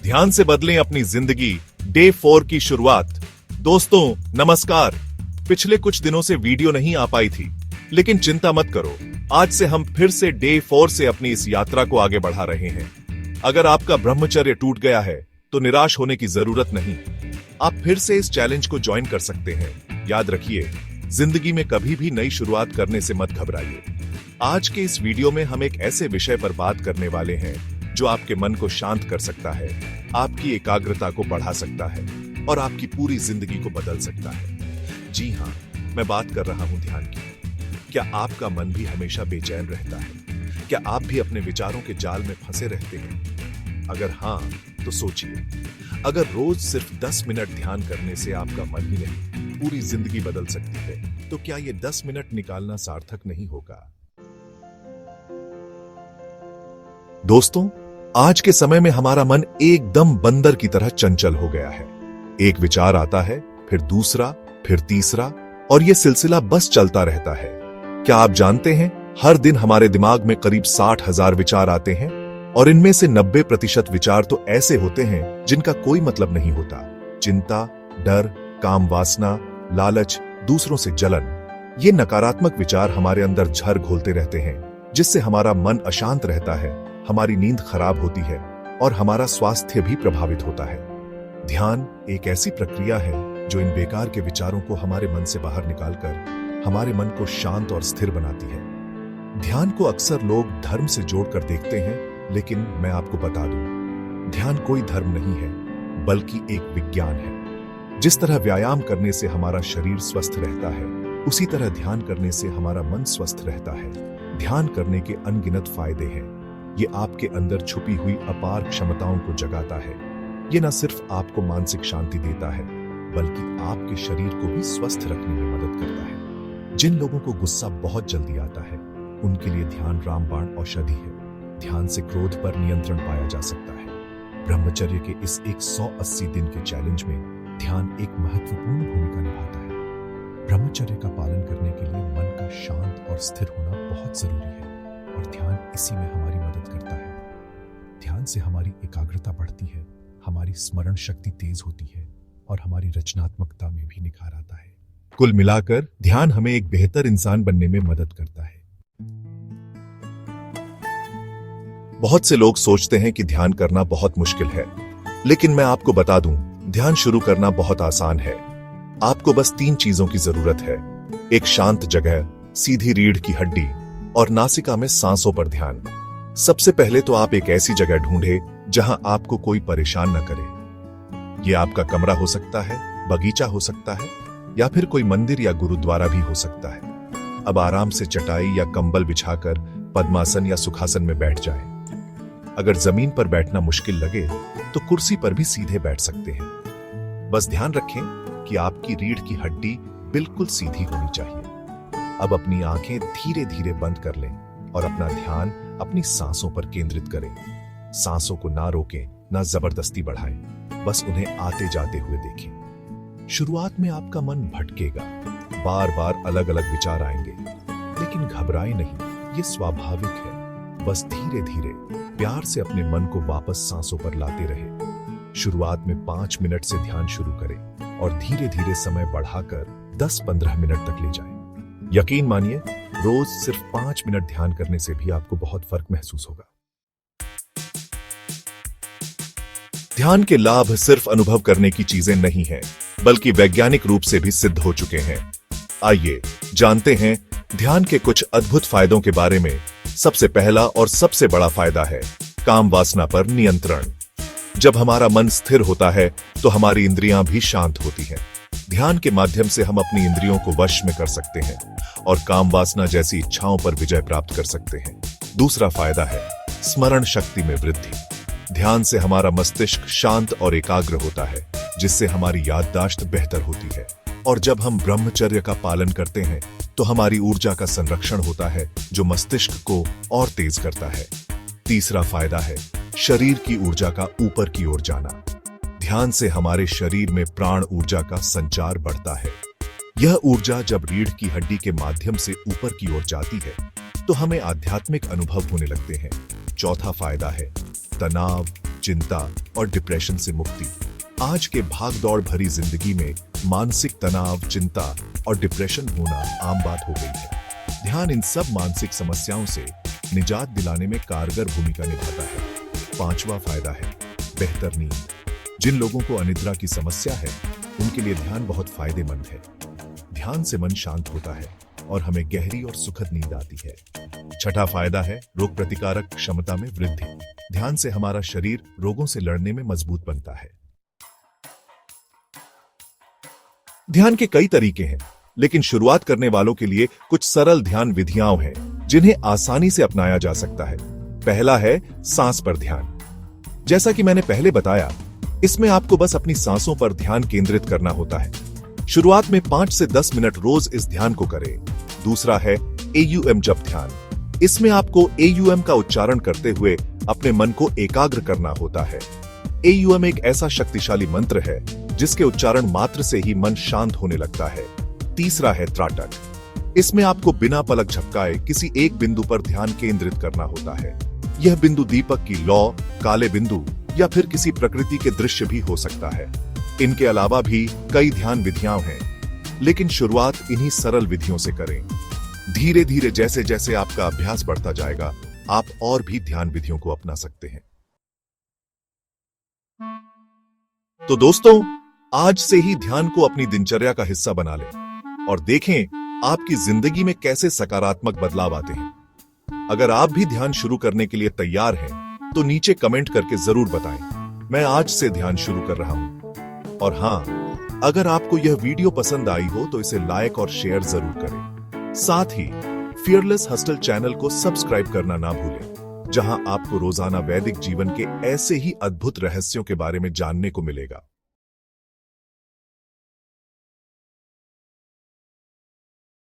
ध्यान से बदलें अपनी जिंदगी, डे 4 की शुरुआत। दोस्तों नमस्कार। पिछले कुछ दिनों से वीडियो नहीं आ पाई थी, लेकिन चिंता मत करो, आज से हम फिर से डे 4 से अपनी इस यात्रा को आगे बढ़ा रहे हैं। अगर आपका ब्रह्मचर्य टूट गया है तो निराश होने की जरूरत नहीं, आप फिर से इस चैलेंज को ज्वाइन कर सकते हैं। याद रखिए, जिंदगी में कभी भी नई शुरुआत करने से मत घबराइए। आज के इस वीडियो में हम एक ऐसे विषय पर बात करने वाले हैं जो आपके मन को शांत कर सकता है, आपकी एकाग्रता को बढ़ा सकता है और आपकी पूरी जिंदगी को बदल सकता है। जी हाँ, मैं बात कर रहा हूं ध्यान की। क्या आपका मन भी हमेशा बेचैन रहता है? क्या आप भी अपने विचारों के जाल में फंसे रहते हैं? अगर हाँ, तो सोचिए, अगर रोज सिर्फ 10 मिनट ध्यान करने से आपका मन ही नहीं, पूरी जिंदगी बदल सकती है, तो क्या ये 10 मिनट निकालना सार्थक नहीं होगा? दोस्तों, आज के समय में हमारा मन एकदम बंदर की तरह चंचल हो गया है। एक विचार आता है, फिर दूसरा, फिर तीसरा, और यह सिलसिला बस चलता रहता है। क्या आप जानते हैं, हर दिन हमारे दिमाग में करीब 60,000 विचार आते हैं और इनमें से 90% विचार तो ऐसे होते हैं जिनका कोई मतलब नहीं होता। चिंता, डर, काम वासना, लालच, दूसरों से जलन, ये नकारात्मक विचार हमारे अंदर झर घोलते रहते हैं, जिससे हमारा मन अशांत रहता है, हमारी नींद खराब होती है और हमारा स्वास्थ्य भी प्रभावित होता है। ध्यान एक ऐसी प्रक्रिया है जो इन बेकार के विचारों को हमारे मन से बाहर निकालकर हमारे मन को शांत और स्थिर बनाती है। ध्यान को अक्सर लोग धर्म से जोड़कर देखते हैं, लेकिन मैं आपको बता दूं, ध्यान कोई धर्म नहीं है, बल्कि एक विज्ञान है। जिस तरह व्यायाम करने से हमारा शरीर स्वस्थ रहता है, उसी तरह ध्यान करने से हमारा मन स्वस्थ रहता है। ध्यान करने के अनगिनत फायदे हैं। ये आपके अंदर छुपी हुई अपार क्षमताओं को जगाता है। ये न सिर्फ आपको मानसिक शांति देता है, बल्कि आपके शरीर को भी स्वस्थ रखने में मदद करता है। जिन लोगों को गुस्सा बहुत जल्दी आता है, उनके लिए ध्यान रामबाण औषधि है। ध्यान से क्रोध पर नियंत्रण पाया जा सकता है। ब्रह्मचर्य के इस 180 दिन के चैलेंज में ध्यान एक महत्वपूर्ण भूमिका निभाता है। ब्रह्मचर्य का पालन करने के लिए मन का शांत और स्थिर होना बहुत जरूरी है, और ध्यान इसी में हमारी मदद करता है। ध्यान से हमारी एकाग्रता बढ़ती है, हमारी स्मरण शक्ति तेज होती है और हमारी रचनात्मकता में भी निखार आता है। कुल मिलाकर ध्यान हमें एक बेहतर इंसान बनने में मदद करता है। बहुत से लोग सोचते हैं कि ध्यान करना बहुत मुश्किल है, लेकिन मैं आपको बता दूं, ध्यान शुरू करना बहुत आसान है। आपको बस 3 चीजों की जरूरत है: एक शांत जगह, सीधी रीढ़ की हड्डी और नासिका में सांसों पर ध्यान। सबसे पहले तो आप एक ऐसी जगह ढूंढें जहां आपको कोई परेशान न करे। यह आपका कमरा हो सकता है, बगीचा हो सकता है, या फिर कोई मंदिर या गुरुद्वारा भी हो सकता है। अब आराम से चटाई या कंबल बिछाकर पद्मासन या सुखासन में बैठ जाएं। अगर जमीन पर बैठना मुश्किल लगे तो कुर्सी पर भी सीधे बैठ सकते हैं। बस ध्यान रखें कि आपकी रीढ़ की हड्डी बिल्कुल सीधी होनी चाहिए। अब अपनी आंखें धीरे धीरे बंद कर लें और अपना ध्यान अपनी सांसों पर केंद्रित करें। सांसों को ना रोकें, ना जबरदस्ती बढ़ाएं, बस उन्हें आते जाते हुए देखें। शुरुआत में आपका मन भटकेगा, बार बार अलग अलग विचार आएंगे, लेकिन घबराएं नहीं, ये स्वाभाविक है। बस धीरे धीरे प्यार से अपने मन को वापस सांसों पर लाते रहे। शुरुआत में 5 मिनट से ध्यान शुरू करें और धीरे धीरे समय बढ़ाकर 10-15 मिनट तक ले जाएं। यकीन मानिए, रोज सिर्फ 5 मिनट ध्यान करने से भी आपको बहुत फर्क महसूस होगा। ध्यान के लाभ सिर्फ अनुभव करने की चीजें नहीं हैं, बल्कि वैज्ञानिक रूप से भी सिद्ध हो चुके हैं। आइए जानते हैं ध्यान के कुछ अद्भुत फायदों के बारे में। सबसे पहला और सबसे बड़ा फायदा है काम वासना पर नियंत्रण। जब हमारा मन स्थिर होता है तो हमारी इंद्रियां भी शांत होती हैं। ध्यान के माध्यम से हम अपनी इंद्रियों को वश में कर सकते हैं और काम वासना जैसी इच्छाओं पर विजय प्राप्त कर सकते हैं। दूसरा फायदा है स्मरण शक्ति में वृद्धि। ध्यान से हमारा मस्तिष्क शांत और एकाग्र होता है, जिससे हमारी याददाश्त बेहतर होती है। और जब हम ब्रह्मचर्य का पालन करते हैं तो हमारी ऊर्जा का संरक्षण होता है, जो मस्तिष्क को और तेज करता है। तीसरा फायदा है शरीर की ऊर्जा का ऊपर की ओर जाना। ध्यान से हमारे शरीर में प्राण ऊर्जा का संचार बढ़ता है। यह ऊर्जा जब रीढ़ की हड्डी के माध्यम से ऊपर की ओर जाती है तो हमें आध्यात्मिक अनुभव होने लगते हैं। चौथा फायदा है तनाव चिंता और डिप्रेशन से मुक्ति। आज के भागदौड़ भरी जिंदगी में मानसिक तनाव, चिंता और डिप्रेशन होना आम बात हो गई है। ध्यान इन सब मानसिक समस्याओं से निजात दिलाने में कारगर भूमिका निभाता है। पांचवा फायदा है बेहतर नींद। जिन लोगों को अनिद्रा की समस्या है, उनके लिए ध्यान बहुत फायदेमंद है। ध्यान से मन शांत होता है और हमें गहरी और सुखद नींद आती है। छठा फायदा है रोग प्रतिकारक क्षमता में वृद्धि। ध्यान से हमारा शरीर रोगों से लड़ने में मजबूत बनता है। ध्यान के कई तरीके हैं, लेकिन शुरुआत करने वालों के लिए कुछ सरल ध्यान विधियां हैं जिन्हें आसानी से अपनाया जा सकता है। पहला है सांस पर ध्यान। जैसा कि मैंने पहले बताया, इसमें आपको बस अपनी सांसों पर ध्यान केंद्रित करना होता है। शुरुआत में 5 से 10 मिनट रोज इस ध्यान को करें। दूसरा है AUM जप ध्यान। इसमें आपको AUM का उच्चारण करते हुए अपने मन को एकाग्र करना होता है। AUM एक ऐसा शक्तिशाली मंत्र है जिसके उच्चारण मात्र से ही मन शांत होने लगता है। तीसरा है त्राटक। इसमें आपको बिना पलक झपकाए किसी एक बिंदु पर ध्यान केंद्रित करना होता है। यह बिंदु दीपक की लौ, काले बिंदु या फिर किसी प्रकृति के दृश्य भी हो सकता है। इनके अलावा भी कई ध्यान विधियां हैं, लेकिन शुरुआत इन्हीं सरल विधियों से करें। धीरे धीरे जैसे जैसे आपका अभ्यास बढ़ता जाएगा, आप और भी ध्यान विधियों को अपना सकते हैं। तो दोस्तों, आज से ही ध्यान को अपनी दिनचर्या का हिस्सा बना लें और देखें आपकी जिंदगी में कैसे सकारात्मक बदलाव आते हैं। अगर आप भी ध्यान शुरू करने के लिए तैयार हैं, तो नीचे कमेंट करके जरूर बताएं। मैं आज से ध्यान शुरू कर रहा हूं। और हां, अगर आपको यह वीडियो पसंद आई हो तो इसे लाइक और शेयर जरूर करें। साथ ही फियरलेस हस्टल चैनल को सब्सक्राइब करना ना भूलें, जहां आपको रोजाना वैदिक जीवन के ऐसे ही अद्भुत रहस्यों के बारे में जानने को मिलेगा।